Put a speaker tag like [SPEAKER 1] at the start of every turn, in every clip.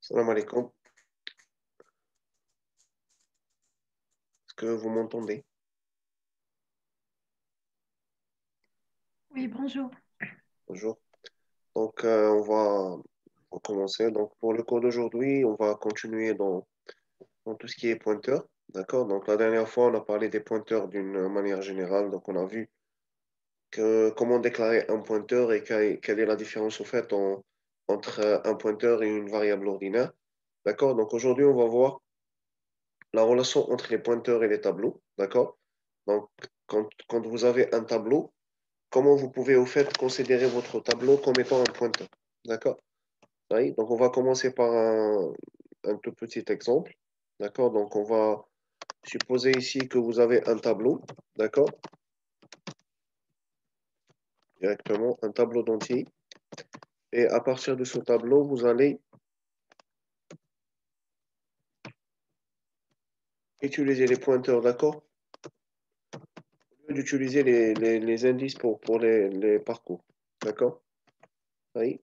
[SPEAKER 1] Salam alaikum. Est-ce que vous m'entendez?
[SPEAKER 2] Oui, bonjour.
[SPEAKER 1] Bonjour. Donc, on va commencer. Donc, pour le cours d'aujourd'hui, on va continuer dans tout ce qui est pointeur. D'accord? Donc, la dernière fois, on a parlé des pointeurs d'une manière générale. Donc, on a vu comment déclarer un pointeur et quelle est la différence au fait entre un pointeur et une variable ordinaire. D'accord? Donc, aujourd'hui, on va voir la relation entre les pointeurs et les tableaux. D'accord? Donc, quand vous avez un tableau, comment vous pouvez au fait considérer votre tableau comme étant un pointeur. D'accord? Oui, donc on va commencer par un tout petit exemple. D'accord? Donc on va supposer ici que vous avez un tableau. D'accord? Directement, un tableau d'entier. Et à partir de ce tableau, vous allez utiliser les pointeurs, d'accord? Au lieu d'utiliser les indices pour les parcours. D'accord? Oui.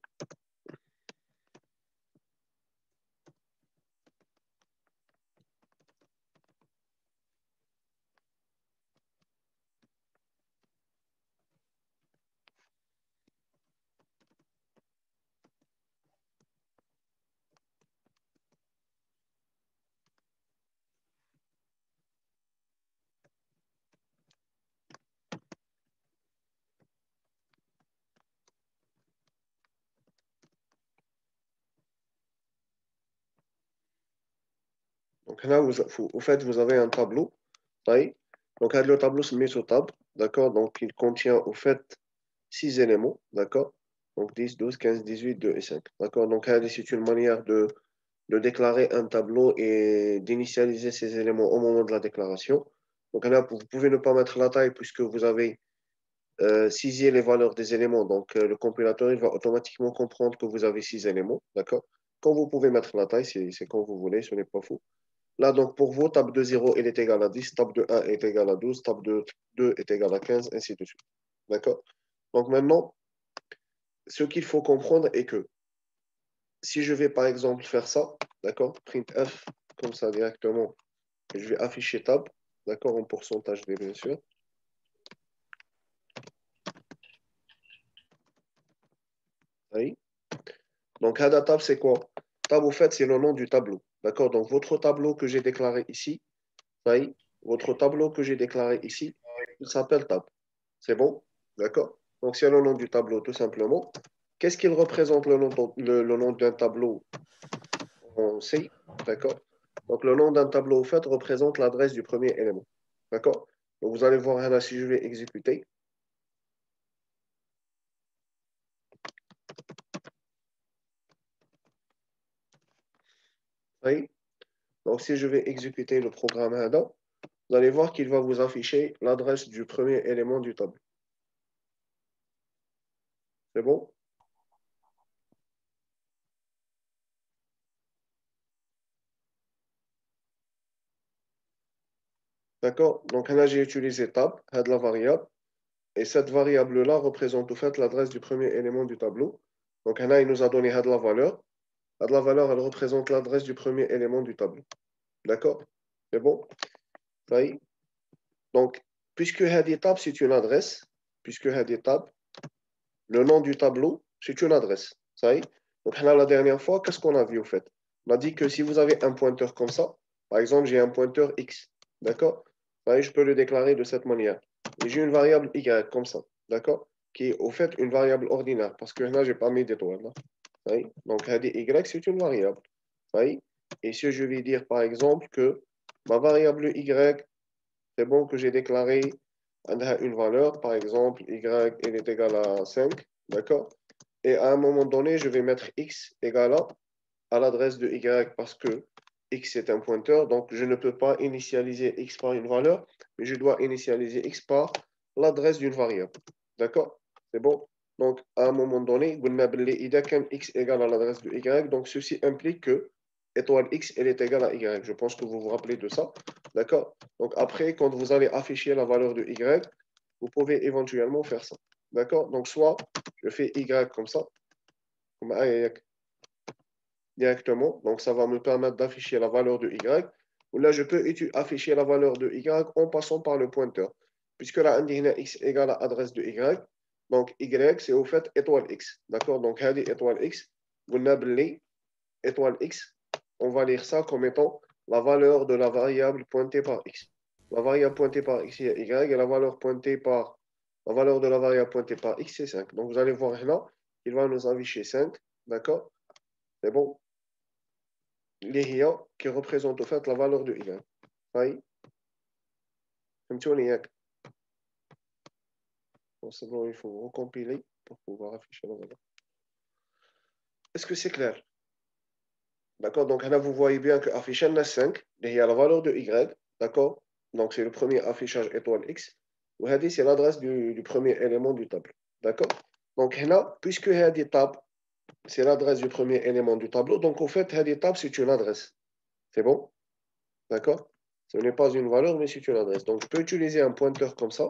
[SPEAKER 1] Donc là, au fait, vous avez un tableau. Oui. Donc le tableau se met sur table. D'accord? Donc il contient au fait 6 éléments, d'accord? Donc 10, 12, 15, 18, 2 et 5. D'accord? Donc, c'est une manière de déclarer un tableau et d'initialiser ces éléments au moment de la déclaration. Donc là, vous pouvez ne pas mettre la taille puisque vous avez cisé les valeurs des éléments. Donc, le compilateur, il va automatiquement comprendre que vous avez 6 éléments, d'accord? Quand vous pouvez mettre la taille, c'est quand vous voulez, ce n'est pas faux. Là, donc, pour vous, table de 0 elle est égale à 10, table de 1 est égale à 12, table de 2 est égale à 15, ainsi de suite. D'accord? Donc maintenant, ce qu'il faut comprendre est que si je vais par exemple faire ça, d'accord, printf, comme ça directement, et je vais afficher tab, d'accord, en pourcentage D bien sûr. Oui. Donc, Hada tab, c'est quoi? Tab, au fait, c'est le nom du tableau. D'accord? Donc, votre tableau que j'ai déclaré ici, oui, votre tableau que j'ai déclaré ici, il s'appelle tab. C'est bon? D'accord? Donc, c'est le nom du tableau, tout simplement. Qu'est-ce qu'il représente le nom d'un tableau en C? D'accord? Donc, le nom d'un tableau, au fait, représente l'adresse du premier élément. D'accord? Donc, vous allez voir là, si je vais exécuter. Oui. Donc, si je vais exécuter le programme Hada, vous allez voir qu'il va vous afficher l'adresse du premier élément du tableau. C'est bon? D'accord? Donc là, j'ai utilisé tab, had la variable, et cette variable-là représente au fait l'adresse du premier élément du tableau. Donc là, il nous a donné had la valeur. Had la valeur, elle représente l'adresse du premier élément du tableau. D'accord? C'est bon? Ça y est. Donc, puisque had tab, c'est une adresse, puisque had tab, le nom du tableau, c'est une adresse. Ça y est. Donc là, la dernière fois, qu'est-ce qu'on a vu au fait? On a dit que si vous avez un pointeur comme ça, par exemple, j'ai un pointeur X, d'accord? Ça y est, je peux le déclarer de cette manière. Et j'ai une variable Y comme ça, d'accord? Qui est au fait une variable ordinaire, parce que là, je n'ai pas mis d'étoile. Là. Ça y est. Donc, Y, c'est une variable. Ça y est. Et si je vais dire, par exemple, que ma variable Y, c'est bon que j'ai déclaré une valeur, par exemple, Y elle est égale à 5, d'accord? Et à un moment donné, je vais mettre X égale à l'adresse de Y parce que X est un pointeur, donc je ne peux pas initialiser X par une valeur, mais je dois initialiser X par l'adresse d'une variable. D'accord? C'est bon? Donc, à un moment donné, إذا كان X égale à l'adresse de Y, donc ceci implique que étoile X, elle est égale à Y. Je pense que vous vous rappelez de ça. D'accord? Donc, après, quand vous allez afficher la valeur de Y, vous pouvez éventuellement faire ça. D'accord? Donc, soit je fais Y comme ça, comme directement. Donc, ça va me permettre d'afficher la valeur de y. Ou là, je peux afficher la valeur de y en passant par le pointeur. Puisque là, on dit x égale à l'adresse de y. Donc, y, c'est au fait étoile x. D'accord? Donc, étoile x, vous n'avez étoile x, on va lire ça comme étant la valeur de la variable pointée par x. La variable pointée par x, c'est y, et la valeur de la variable pointée par x, c'est 5. Donc, vous allez voir là, il va nous afficher 5. D'accord? C'est bon? Les hier qui représentent au fait la valeur de y. Oui. C'est bon, il faut recompiler pour pouvoir afficher la valeur. Est-ce que c'est clair? D'accord? Donc là, vous voyez bien que afficher la 5, il y a la valeur de y. D'accord? Donc c'est le premier affichage étoile x. Ou c'est l'adresse du premier élément du tableau. D'accord? Donc là, puisque tab, c'est l'adresse du premier élément du tableau, donc au fait, tab, c'est une adresse. C'est bon? D'accord? Ce n'est pas une valeur, mais c'est une adresse. Donc je peux utiliser un pointeur comme ça.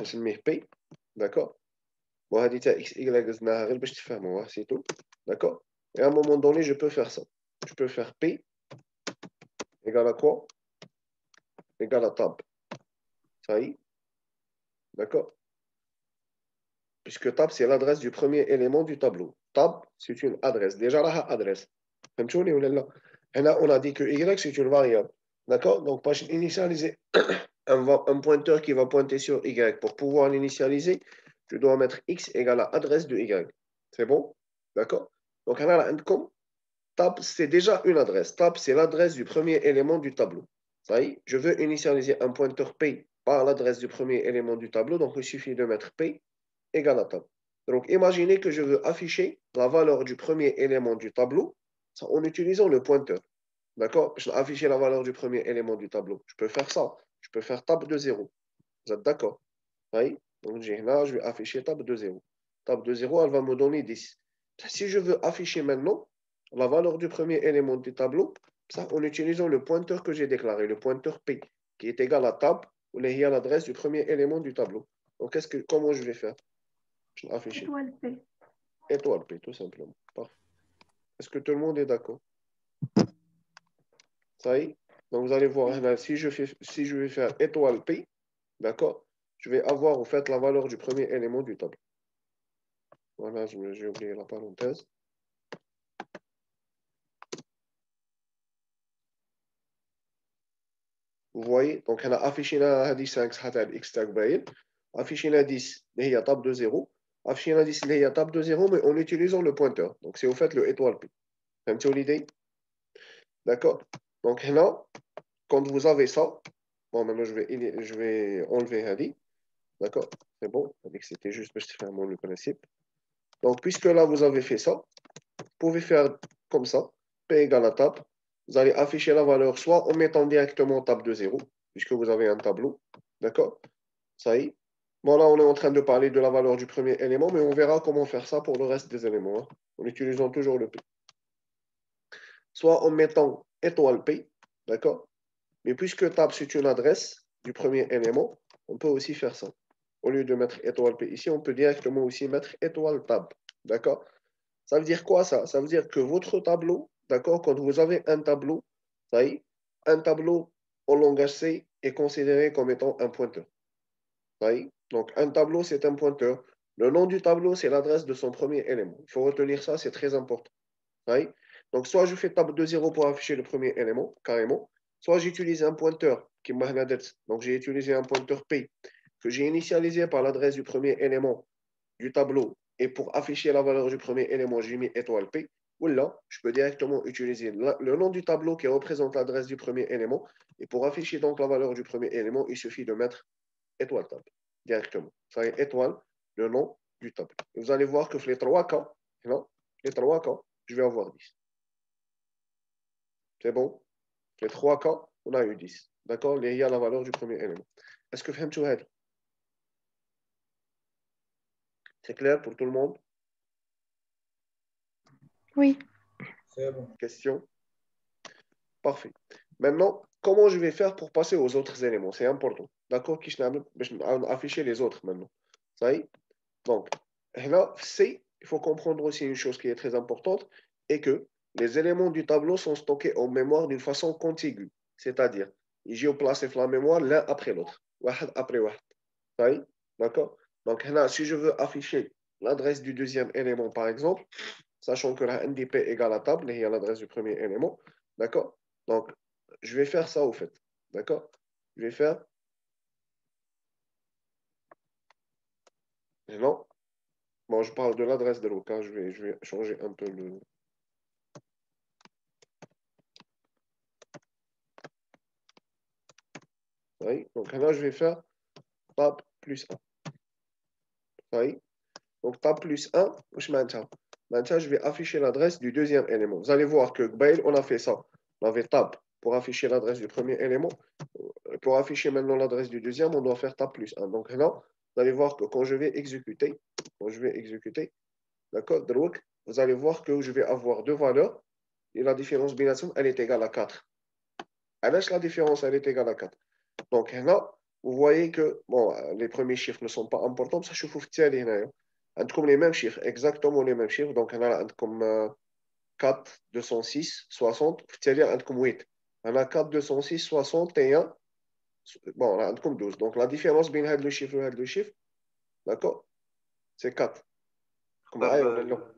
[SPEAKER 1] Je mets P. D'accord? Bon, x, y, c'est tout. D'accord? Et à un moment donné, je peux faire ça. Je peux faire P égale à quoi? Égale à tab. Ça y est? D'accord? Puisque tab, c'est l'adresse du premier élément du tableau. Tab, c'est une adresse. Déjà, là, adresse. Là, on a dit que y, c'est une variable. D'accord? Donc, pour initialiser un pointeur qui va pointer sur y, pour pouvoir l'initialiser, je dois mettre x égale à adresse de y. C'est bon? D'accord? Donc, là, tab, c'est déjà une adresse. Tab, c'est l'adresse du premier élément du tableau. Ça y est, je veux initialiser un pointeur P par l'adresse du premier élément du tableau. Donc, il suffit de mettre P égale à tab. Donc, imaginez que je veux afficher la valeur du premier élément du tableau en utilisant le pointeur. D'accord? Je vais afficher la valeur du premier élément du tableau. Je peux faire ça. Je peux faire tab de 0. Vous êtes d'accord? Oui. Donc, là, je vais afficher tab de 0. Tab de 0, elle va me donner 10. Si je veux afficher maintenant la valeur du premier élément du tableau, ça en utilisant le pointeur que j'ai déclaré, le pointeur P, qui est égal à tab, où il y a l'adresse du premier élément du tableau. Donc, comment je vais faire? Je vais afficher.
[SPEAKER 2] Étoile P.
[SPEAKER 1] Étoile P, tout simplement. Parfait. Est-ce que tout le monde est d'accord? Ça y est? Donc, vous allez voir, là, si je vais faire étoile P, d'accord, je vais avoir en fait la valeur du premier élément du tableau. Voilà, j'ai oublié la parenthèse. Vous voyez, donc on a affiché là 5 حتى x تاعك باين. Affiché là 10 اللي هي table de 0. Affiché là 10 اللي هي table de 0 mais en utilisant le pointeur. Donc c'est au fait le étoile P. فهمتوا l'idée? D'accord? Donc là, quand vous avez ça, bon maintenant je vais enlever Hadi. D'accord? C'est bon. C'était juste pour faire le principe. Donc puisque là vous avez fait ça, vous pouvez faire comme ça. P égale à tab. Vous allez afficher la valeur soit en mettant directement table de 0, puisque vous avez un tableau. D'accord? Ça y est. Bon, là, on est en train de parler de la valeur du premier élément, mais on verra comment faire ça pour le reste des éléments, hein, en utilisant toujours le P. Soit en mettant étoile P, d'accord? Mais puisque tab, c'est une adresse du premier élément, on peut aussi faire ça. Au lieu de mettre étoile P ici, on peut directement aussi mettre étoile tab, d'accord? Ça veut dire quoi ça? Ça veut dire que votre tableau, d'accord, quand vous avez un tableau, ça y est, un tableau au langage C est considéré comme étant un pointeur. Ça y est. Donc un tableau, c'est un pointeur. Le nom du tableau, c'est l'adresse de son premier élément. Il faut retenir ça, c'est très important. Ça y est. Donc soit je fais table de 0 pour afficher le premier élément, carrément, soit j'utilise un pointeur qui m'a donc j'ai utilisé un pointeur P que j'ai initialisé par l'adresse du premier élément du tableau. Et pour afficher la valeur du premier élément, j'ai mis étoile P. Ou là, je peux directement utiliser le nom du tableau qui représente l'adresse du premier élément. Et pour afficher donc la valeur du premier élément, il suffit de mettre étoile table directement. Ça est étoile, le nom du tableau. Et vous allez voir que les trois cas, je vais avoir 10. C'est bon? Les trois cas, on a eu 10. D'accord? Il y a la valeur du premier élément. Est-ce que vous avez C'est clair pour tout le monde?
[SPEAKER 2] Oui.
[SPEAKER 3] C'est bon.
[SPEAKER 1] Question? Parfait. Maintenant, comment je vais faire pour passer aux autres éléments? C'est important. D'accord? Je vais afficher les autres maintenant. Ça y est? Donc, là, C, il faut comprendre aussi une chose qui est très importante, et que les éléments du tableau sont stockés en mémoire d'une façon contiguë, c'est-à-dire, ils sont placés dans la mémoire l'un après l'autre, واحد après واحد. D'accord? Donc là, si je veux afficher l'adresse du deuxième élément, par exemple, sachant que la NDP égale à table, il y a l'adresse du premier élément, d'accord? Donc, je vais faire ça au fait, d'accord? Je vais faire, non, bon, je parle de l'adresse de l'autre, hein. Je vais changer un peu le... Oui, donc là, je vais faire tab plus 1. Oui, donc tab plus 1, maintenant, je vais afficher l'adresse du deuxième élément. Vous allez voir que Bail, on a fait ça. On avait tab pour afficher l'adresse du premier élément. Pour afficher maintenant l'adresse du deuxième, on doit faire tab plus 1. Donc là, vous allez voir que quand je vais exécuter, d'accord, vous allez voir que je vais avoir deux valeurs et la différence bination, elle est égale à 4. La différence, elle est égale à 4. Donc là, vous voyez que bon, les premiers chiffres ne sont pas importants, ça je vous fais comme les mêmes chiffres, exactement les mêmes chiffres. Donc là, comme 4, 206, 60, comme 8. On a 4, 206, 61, bon, là, comme 12. Donc la différence entre le chiffre et le chiffre, d'accord, c'est 4. Comme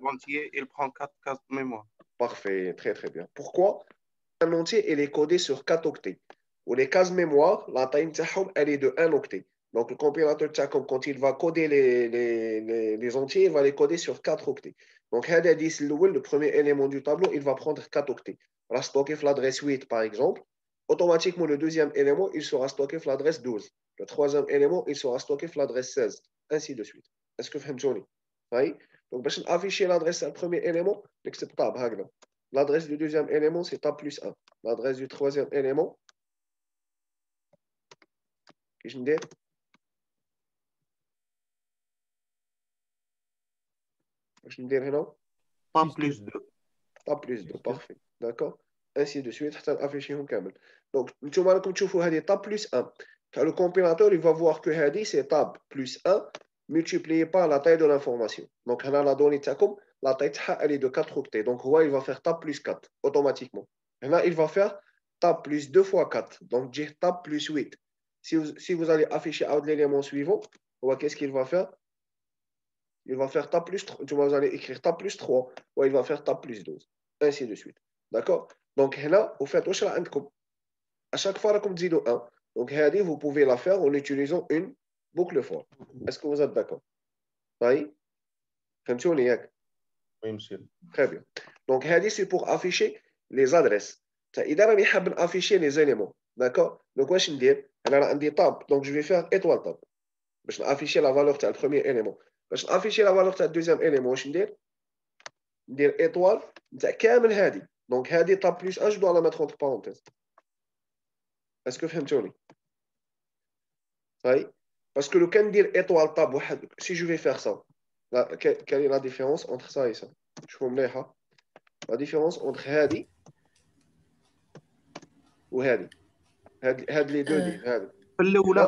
[SPEAKER 3] L'entier, il prend 4 cases de mémoire.
[SPEAKER 1] Parfait, très très bien. Pourquoi? Un entier, il est codé sur 4 octets. Ou les cases mémoire, la taille elle est de 1 octet. Donc le compilateur, quand il va coder les entiers, il va les coder sur 4 octets. Donc le premier élément du tableau, il va prendre 4 octets. Il va stocker l'adresse 8, par exemple. Automatiquement, le deuxième élément, il sera stocké l'adresse 12. Le troisième élément, il sera stocké l'adresse 16. Ainsi de suite. Est-ce que vous comprenez? Oui. Donc, pour afficher l'adresse du premier élément, acceptable. L'adresse du deuxième élément, c'est tab plus 1. L'adresse du troisième élément, qu'est-ce que je dis? Qu'est-ce que je dis, non?
[SPEAKER 3] Tab plus 2.
[SPEAKER 1] Tab plus 2, parfait. D'accord? Ainsi de suite, حتى afficher كامل. Donc, نتوما راكم تشوفوا هذه tab plus 1. Car le compilateur, il va voir que هذه c'est tab plus 1 multiplié par la taille de l'information. Donc, هنا la donnée تاعكم la taille elle est de 4 octets. Donc, il va faire tab plus 4 automatiquement. Là, il va faire tab plus 2 fois 4. Donc, j'ai tab plus 8. Si vous allez afficher l'élément suivant, qu'est-ce qu'il va faire? Il va faire tab plus 3. Vous allez écrire tab plus 3. Ou il va faire tab plus 12. Ainsi de suite. D'accord? Donc, là, vous faites à chaque fois, comme dit le 1. Donc, vous pouvez la faire en utilisant une boucle for. Est-ce que vous êtes d'accord? Oui?
[SPEAKER 3] Oui, monsieur.
[SPEAKER 1] Très bien. Donc, c'est pour afficher les adresses. Il a afficher les éléments. D'accord? Donc, je vais dire tab. Donc, je vais faire étoile tab. Je vais afficher la valeur du premier élément. Je vais afficher la valeur du deuxième élément. Je vais dire étoile. Donc, tab plus 1, je dois la mettre entre parenthèses. Est-ce que vous comprenez? Oui? Parce que le can dire étoile tab, si je vais faire ça, quelle est la différence entre ça et ça? Je vous montre la différence entre hadi وهذه هاد les deux دي هذا
[SPEAKER 4] الاولى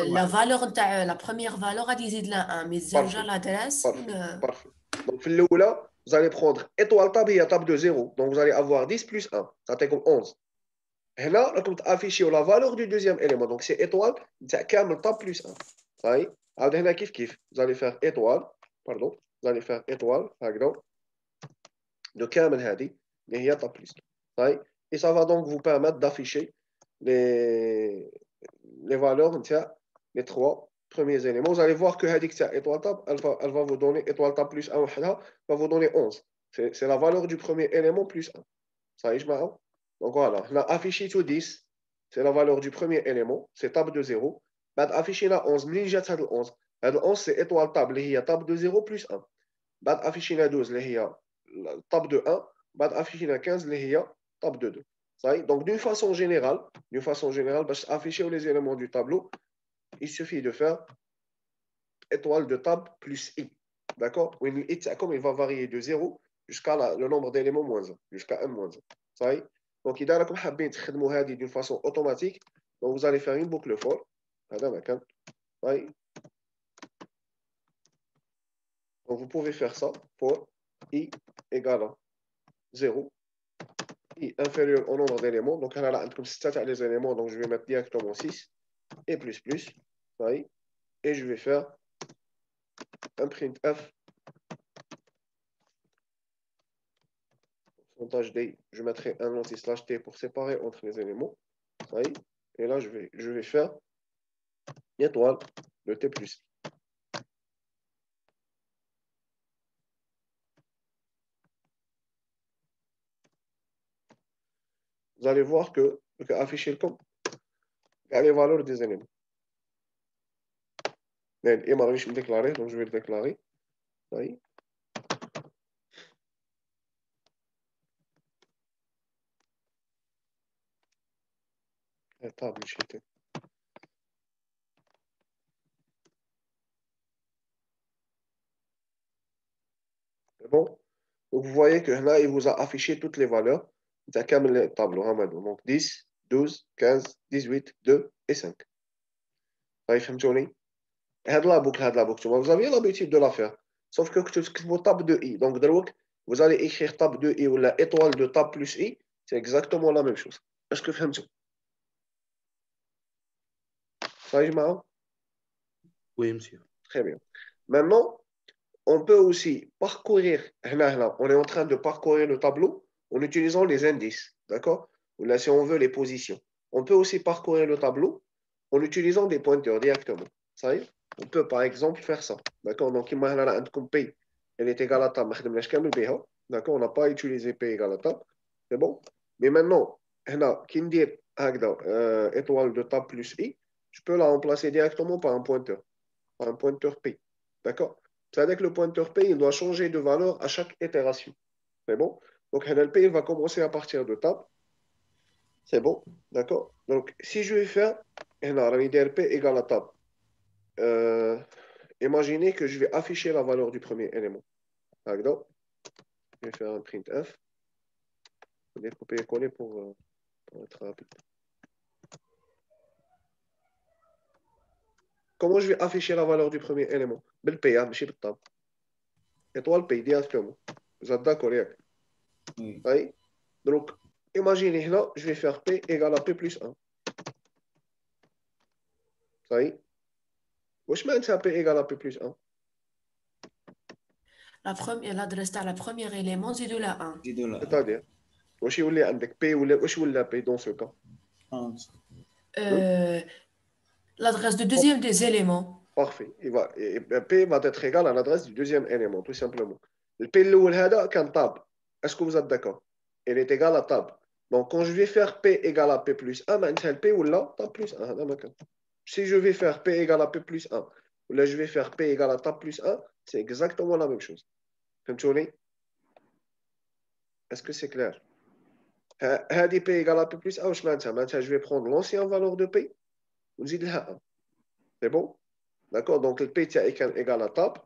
[SPEAKER 4] لا فالور نتاع لا بروميير فالور غادي يزيد لها 1 مي الزوجه لادريس
[SPEAKER 1] parfait. Donc في الاولى vous allez prendre étoile tab هي tab de 0. Donc vous allez avoir 10 plus 1, ça fait comme 11. هنا راكم تافيشيو la valeur du deuxième élément. Donc c'est étoile نتاع كامل tab plus 1. صاي عاود هنا كيف vous allez faire étoile, pardon, vous allez faire étoile هكذا de كامل هذه اللي هي tab plus 2. صاي et ça va donc vous permettre d'afficher les valeurs, les trois premiers éléments. Vous allez voir que étoile tab, elle va vous donner étoile tab plus 1, va vous donner 11. C'est la valeur du premier élément plus 1. Ça y est, je m'arrête. Donc voilà, on a affiché tout 10, c'est la valeur du premier élément, c'est tab de 0. بعد affiché la 11, منين جات هاد 11؟ هاد 11 c'est étoile tab اللي هي tab de 0 plus 1. بعد affiché la 12 اللي هي tab de 1. بعد affiché la 15 اللي هي tab de 2. Donc, d'une façon générale, pour afficher les éléments du tableau, il suffit de faire étoile de table plus i. D'accord? Comme il va varier de 0 jusqu'à le nombre d'éléments moins 1, jusqu'à 1 moins 1. Donc, il y a d'une façon automatique. Donc, vous allez faire une boucle for. Donc, vous pouvez faire ça pour i égale 0, I inférieur au nombre d'éléments. Donc, là, on a les éléments, donc je vais mettre directement 6 et plus. Et je vais faire un printf. Pourcentage D, je mettrai un anti-slash T pour séparer entre les éléments. Et là, je vais faire étoile de T plus. Vous allez voir que afficher le compte, il y a les valeurs des éléments. Et je vais me déclarer, donc je vais le déclarer. Table, c'est bon. Donc, vous voyez que là, il vous a affiché toutes les valeurs. Il y a comme le tableau. Donc, 10, 12, 15, 18, 2 et 5. Vous avez l'habitude de la faire. Sauf que tu écrivez table de I. Donc, vous allez écrire table de I ou la étoile de table plus I. C'est exactement la même chose. Est-ce que vous avez ça?
[SPEAKER 3] Oui, monsieur.
[SPEAKER 1] Très bien. Maintenant, on peut aussi parcourir. On est en train de parcourir le tableau en utilisant les indices. D'accord? Ou là, si on veut, les positions. On peut aussi parcourir le tableau en utilisant des pointeurs directement. Ça y est? On peut par exemple faire ça. D'accord? Donc, imagine P, elle est égale à tab. D'accord? On n'a pas utilisé P égale à tab. C'est bon? Mais maintenant, étoile de tab plus I, je peux la remplacer directement par un pointeur P. D'accord? C'est-à-dire que le pointeur P, il doit changer de valeur à chaque itération. C'est bon? Donc, le P, il va commencer à partir de tab. C'est bon? D'accord? Donc, si je vais faire, P égale à tab. Imaginez que je vais afficher la valeur du premier élément. D'accord? Je vais faire un printf. Je vais couper et coller pour être rapide. Comment je vais afficher la valeur du premier élément? Le P, je suis tab. Étoile P directement. Vous êtes d'accord? Oui. Donc, imaginez là, je vais faire P égale à P plus 1. Ça y est. Wesh معناتها P égale à P plus 1.
[SPEAKER 4] L'adresse de la première élément, c'est de la 1.
[SPEAKER 1] C'est-à-dire, wesh يولي عندك P wesh ولا P dans ce cas.
[SPEAKER 4] L'adresse du deuxième des éléments.
[SPEAKER 1] Parfait. P va être égal à l'adresse du deuxième élément, tout simplement. Le P الأول هذا كان tab. Est-ce que vous êtes d'accord? Elle est égale à tab. Donc, quand je vais faire P égale à P plus 1, معناتها P ولا tab plus 1. هذا ما كان. Si je vais faire P égale à P plus 1, ou là je vais faire P égale à tab plus 1, c'est exactement la même chose. فهمتوني؟ Est-ce que c'est clair? هذه P égale à P plus 1 واش معناتها؟ معناتها je vais prendre l'ancienne valeur de P ونزيد لها 1. C'est bon? D'accord? Donc le P est égal à tab.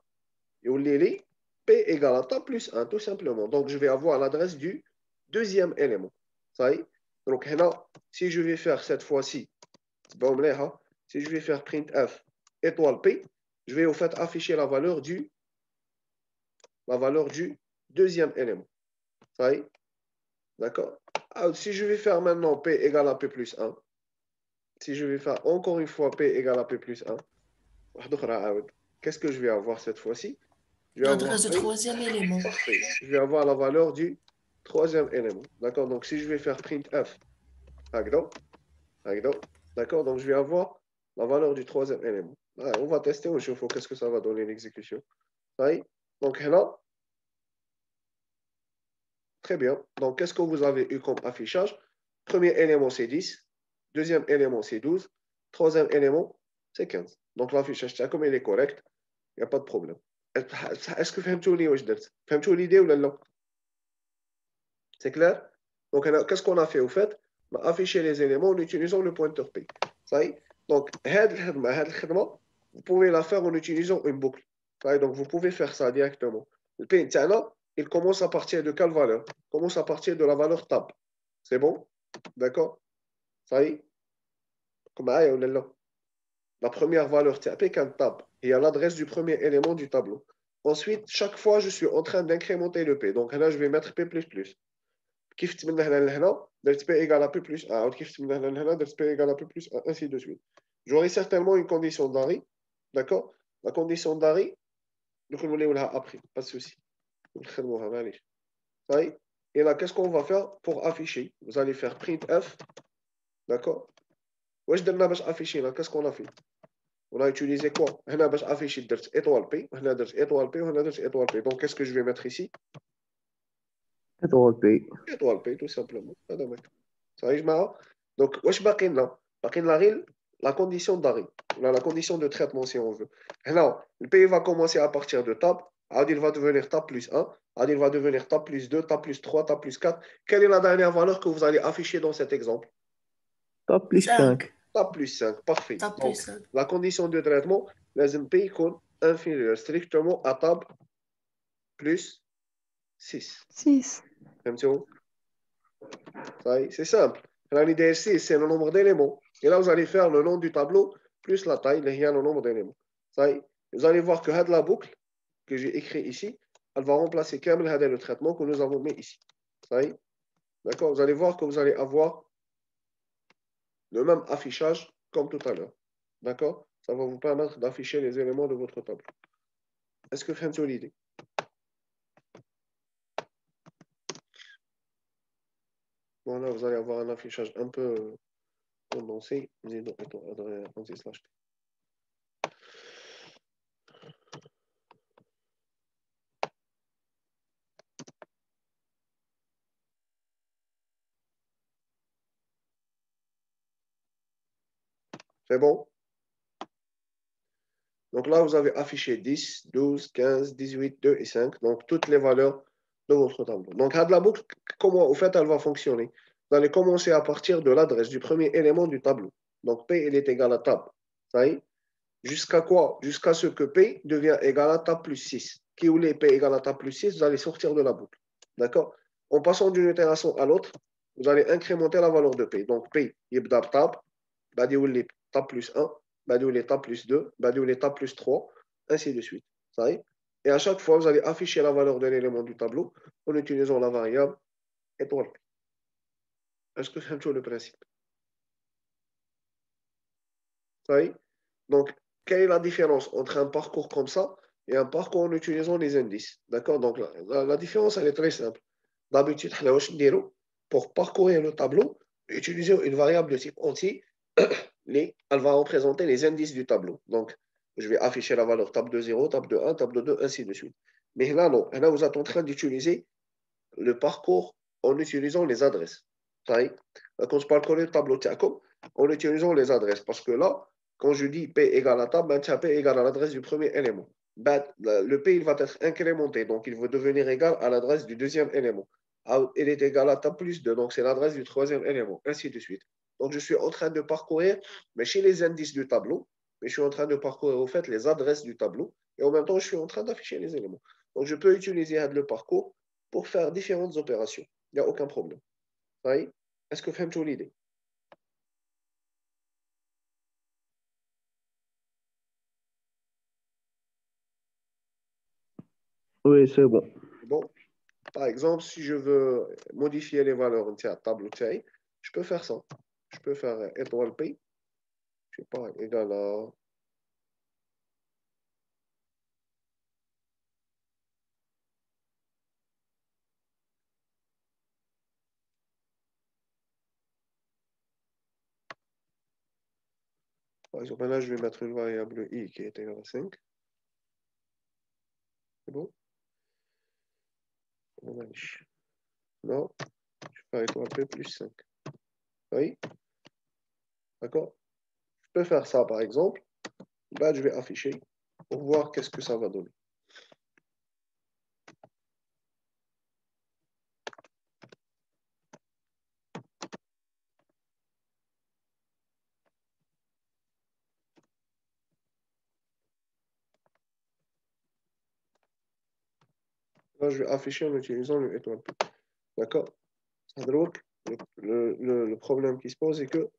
[SPEAKER 1] Et on lit P égale à tab plus 1, tout simplement. Donc je vais avoir l'adresse du deuxième élément. Ça y est? Donc là, si je vais faire cette fois-ci, si je vais faire printf étoile P, je vais au fait afficher la valeur du deuxième élément. Ça y est? D'accord? Alors, si je vais faire maintenant P égale à P plus 1, si je vais faire encore une fois P égale à P plus 1, qu'est-ce que je vais avoir cette fois-ci?
[SPEAKER 4] L'adresse du troisième élément.
[SPEAKER 1] Parfait. Je vais avoir la valeur du troisième élément. D'accord? Donc, si je vais faire printf, d'accord? Donc, je vais avoir la valeur du troisième élément. On va tester, on chauffe, qu'est-ce que ça va donner l'exécution. Donc, là, très bien. Donc, qu'est-ce que vous avez eu comme affichage? Premier élément, c'est 10. Deuxième élément, c'est 12. Troisième élément, c'est 15. Donc, l'affichage, comme il est correct, il n'y a pas de problème. Est-ce que فهمتوني واش درت؟ فهمتوا l'idée ولا لا؟ C'est clair? Donc, qu'est-ce qu'on a fait au fait? On a affiché les éléments en utilisant le pointeur P. Ça y est? Donc, vous pouvez la faire en utilisant une boucle. Ça y est? Donc, vous pouvez faire ça directement. Le P, il commence à partir de quelle valeur? Il commence à partir de la valeur tab. C'est bon? D'accord? Ça y est? La première valeur P qu'un tab. Il y a l'adresse du premier élément du tableau. Ensuite, chaque fois, je suis en train d'incrémenter le P. Donc là, je vais mettre P++. كيف من هنا لهنا درت P égale à P plus 1 عاود كيف من هنا لهنا درت P égale à P plus 1 ainsi de suite. J'aurai certainement une condition d'Harry, d'accord? La condition d'Harry, nous allons voir après, pas de souci. Et là, qu'est-ce qu'on va faire pour afficher? Vous allez faire printf, d'accord? واش درنا باش afficher là? Qu'est-ce qu'on a fait? On a utilisé quoi? هنا باش afficher درت étoile P, هنا درت étoile P, وهنا درت étoile P. Donc qu'est-ce que je vais mettre ici?
[SPEAKER 5] étoile P.
[SPEAKER 1] Étoile P tout simplement. هذا ما كان. صحيح يا جماعة؟ Donc واش باقي لنا؟ باقي لنا غير la condition d'arrêt, la condition de traitement si on veut. Là, le P va commencer à partir de tab, il va devenir tab plus 1, il va devenir tab plus 2, tab plus 3, tab plus 4. Quelle est la dernière valeur que vous allez afficher dans cet exemple?
[SPEAKER 5] Tab plus 5.
[SPEAKER 1] Tab plus 5, parfait.
[SPEAKER 4] Tab
[SPEAKER 1] Donc,
[SPEAKER 4] plus 5.
[SPEAKER 1] la condition de traitement, les P est inférieur strictement à tab plus 6.
[SPEAKER 5] 6.
[SPEAKER 1] C'est simple. L'idée ici, c'est le nombre d'éléments. Et là, vous allez faire le nom du tableau plus la taille, il y a le nombre d'éléments. Vous allez voir que la boucle que j'ai écrite ici, elle va remplacer le traitement que nous avons mis ici. D'accord? Vous allez voir que vous allez avoir le même affichage comme tout à l'heure. D'accord? Ça va vous permettre d'afficher les éléments de votre tableau. Est-ce que vous avez l'idée? Bon, là, vous allez avoir un affichage un peu condensé. C'est bon? Donc là, vous avez affiché 10, 12, 15, 18, 2 et 5. Donc, toutes les valeurs de votre tableau. Donc, la boucle, comment, au fait, elle va fonctionner? Vous allez commencer à partir de l'adresse du premier élément du tableau. Donc, P, il est égal à tab. Ça y est? Jusqu'à quoi? Jusqu'à ce que P devient égal à tab plus 6. Qui voulait P égal à tab plus 6, vous allez sortir de la boucle. D'accord? En passant d'une itération à l'autre, vous allez incrémenter la valeur de P. Donc, P, il y a tab, tab plus 1. Tab plus 2, tab plus 3, ainsi de suite. Ça y est? Et à chaque fois, vous allez afficher la valeur de l'élément du tableau en utilisant la variable étoile. Est-ce que c'est le principe? Ça y est? Donc, quelle est la différence entre un parcours comme ça et un parcours en utilisant les indices? D'accord? Donc, la différence, elle est très simple. D'habitude, pour parcourir le tableau, utiliser une variable de type entier. Elle va représenter les indices du tableau. Donc, je vais afficher la valeur tab de 0, tab de 1, tab de 2, ainsi de suite. Mais là, non. Là, vous êtes en train d'utiliser le parcours en utilisant les adresses. Quand je parle de tableau TACOM, en utilisant les adresses. Parce que là, quand je dis P égale à tab, P égale à l'adresse du premier élément. Le P, il va être incrémenté. Donc, il va devenir égal à l'adresse du deuxième élément. Il est égal à tab plus 2. Donc, c'est l'adresse du troisième élément. Ainsi de suite. Donc, je suis en train de parcourir, mais chez les indices du tableau, mais je suis en train de parcourir au fait les adresses du tableau, et en même temps, je suis en train d'afficher les éléments. Donc, je peux utiliser le parcours pour faire différentes opérations. Il n'y a aucun problème. Est-ce que vous avez l'idée?
[SPEAKER 5] Oui, c'est bon.
[SPEAKER 1] Bon. Par exemple, si je veux modifier les valeurs de tableau, je peux faire ça. Je peux faire étoile P. Je ne sais pas, égal à... Par exemple, là, je vais mettre une variable i qui est égale à 5. C'est bon? Non, je vais faire étoile P plus 5. Oui? D'accord? Je peux faire ça, par exemple. Là, je vais afficher pour voir qu'est-ce que ça va donner. Là, je vais afficher en utilisant le étoile P. D'accord? Le problème qui se pose est que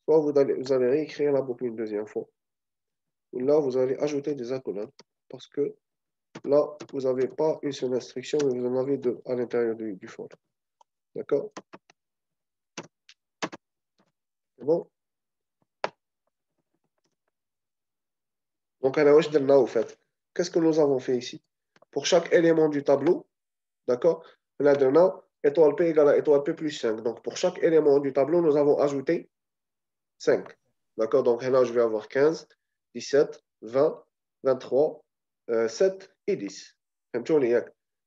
[SPEAKER 1] soit vous allez réécrire la boucle une deuxième fois, ou là, vous allez ajouter des accolades, parce que là, vous n'avez pas une seule instruction, mais vous en avez deux à l'intérieur du for. D'accord? C'est bon? Donc, au fait, qu'est-ce que nous avons fait ici? Pour chaque élément du tableau, d'accord? On a donné étoile P égale à étoile P plus 5. Donc, pour chaque élément du tableau, nous avons ajouté 5. D'accord? Donc, là, je vais avoir 15, 17, 20, 23, 7 et 10.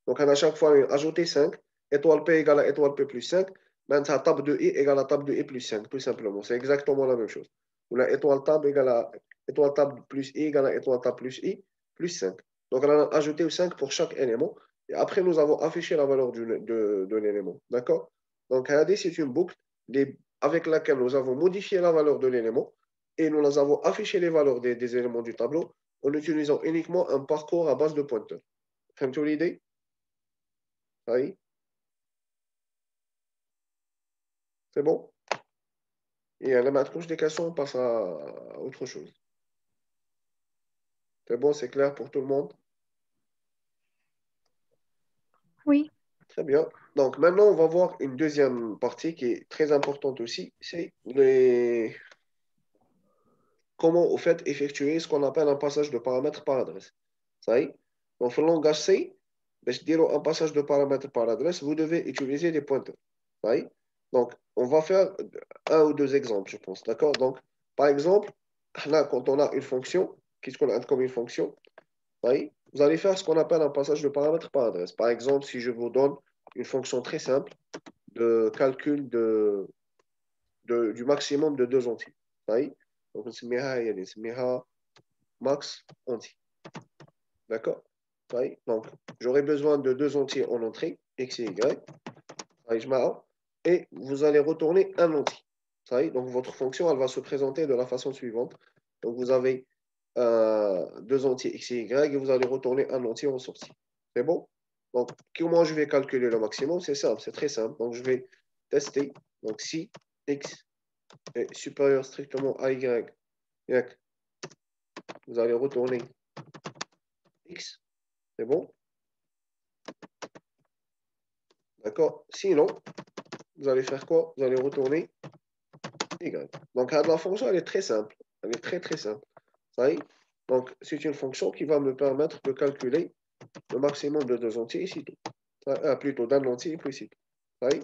[SPEAKER 1] Donc, à chaque fois, ajouter 5. Étoile P égale à étoile P plus 5. Maintenant, table de I égale à table de I plus 5, tout simplement. C'est exactement la même chose. Ou la étoile table égale à étoile table plus I égale à étoile table plus I plus 5. Donc, on a ajouté 5 pour chaque élément. Et après, nous avons affiché la valeur de l'élément. D'accord? Donc, c'est une boucle avec laquelle nous avons modifié la valeur de l'élément et nous avons affiché les valeurs des éléments du tableau en utilisant uniquement un parcours à base de pointeurs. Fahmtou l'idée? Oui. C'est bon? Et là, maintenant, des questions, on passe à autre chose. C'est bon, c'est clair pour tout le monde?
[SPEAKER 2] Oui.
[SPEAKER 1] Très bien. Donc maintenant, on va voir une deuxième partie qui est très importante aussi, c'est comment au fait effectuer ce qu'on appelle un passage de paramètres par adresse. Ça y est. Donc, le langage C, je dirais un passage de paramètres par adresse, vous devez utiliser des pointeurs. Ça y est. Donc, on va faire un ou deux exemples, je pense. D'accord? Donc, par exemple, là, quand on a une fonction, qu'est-ce qu'on a comme une fonction? Ça y est. Vous allez faire ce qu'on appelle un passage de paramètres par adresse. Par exemple, si je vous donne une fonction très simple de calcul du maximum de deux entiers. Ça y est. Donc, on max entier. D'accord? Donc, j'aurai besoin de deux entiers en entrée, x et y. Et vous allez retourner un entier. Donc, votre fonction, elle va se présenter de la façon suivante. Donc, vous avez deux entiers x et y et vous allez retourner un entier en sortie. C'est bon? Donc, comment je vais calculer le maximum? C'est simple, c'est très simple. Donc, je vais tester. Donc, si x est supérieur strictement à y, vous allez retourner x. C'est bon? D'accord? Sinon, vous allez faire quoi? Vous allez retourner y. Donc, la fonction, elle est très simple. Elle est très, très simple. Ça y est. Donc, c'est une fonction qui va me permettre de calculer le maximum de deux entiers ici. Plutôt d'un entier ici. Ça y est.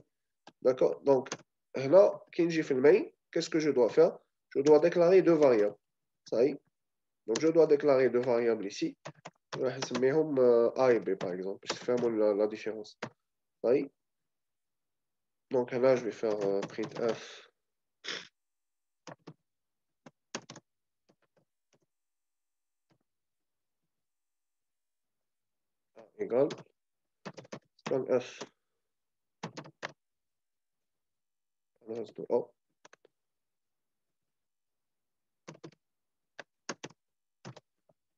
[SPEAKER 1] D'accord? Donc, là, Kinji fait le main, qu'est-ce que je dois faire? Je dois déclarer deux variables. Ça y est. Donc, je dois déclarer deux variables ici. Je vais mettre A et B, par exemple. Je fais la différence. Ça y est. Donc, là, je vais faire printf. Égale f adresse de A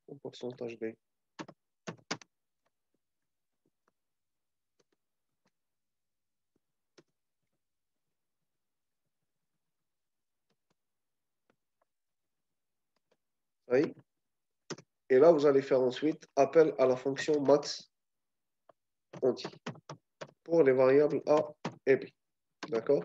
[SPEAKER 1] au pourcentage B. Ça y est. Et là, vous allez faire ensuite appel à la fonction max entier pour les variables A et B. D'accord?